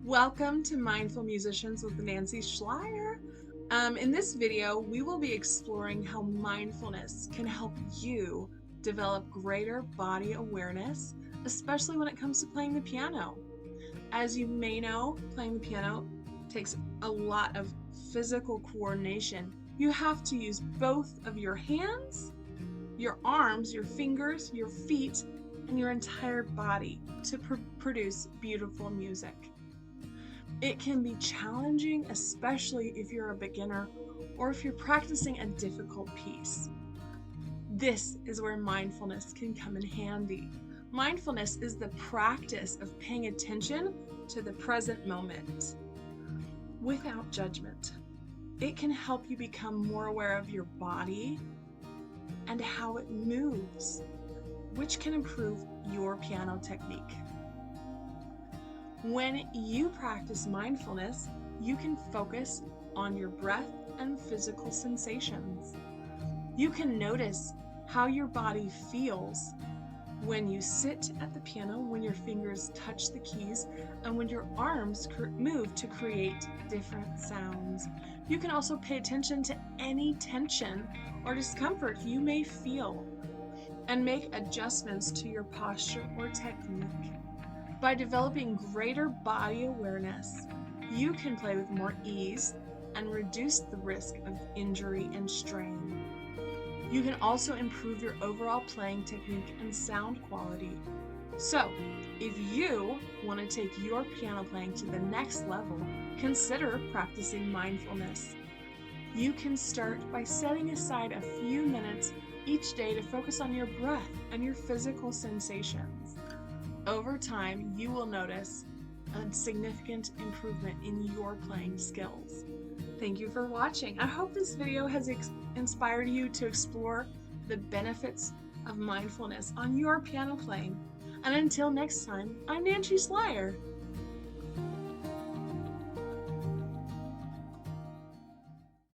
Welcome to Mindful Musicians with Nancy Schleier. In this video, we will be exploring how mindfulness can help you develop greater body awareness, especially when it comes to playing the piano. As you may know, playing the piano takes a lot of physical coordination. You have to use both of your hands, your arms, your fingers, your feet, and your entire body to produce beautiful music. It can be challenging, especially if you're a beginner or if you're practicing a difficult piece. This is where mindfulness can come in handy. Mindfulness is the practice of paying attention to the present moment without judgment. It can help you become more aware of your body and how it moves, which can improve your piano technique. When you practice mindfulness, you can focus on your breath and physical sensations. You can notice how your body feels when you sit at the piano, when your fingers touch the keys, and when your arms move to create different sounds. You can also pay attention to any tension or discomfort you may feel and make adjustments to your posture or technique. By developing greater body awareness, you can play with more ease and reduce the risk of injury and strain. You can also improve your overall playing technique and sound quality. So, if you want to take your piano playing to the next level, consider practicing mindfulness. You can start by setting aside a few minutes each day to focus on your breath and your physical sensations. Over time, you will notice a significant improvement in your playing skills. Thank you for watching. I hope this video has inspired you to explore the benefits of mindfulness on your piano playing. And until next time, I'm Nancy Schleier.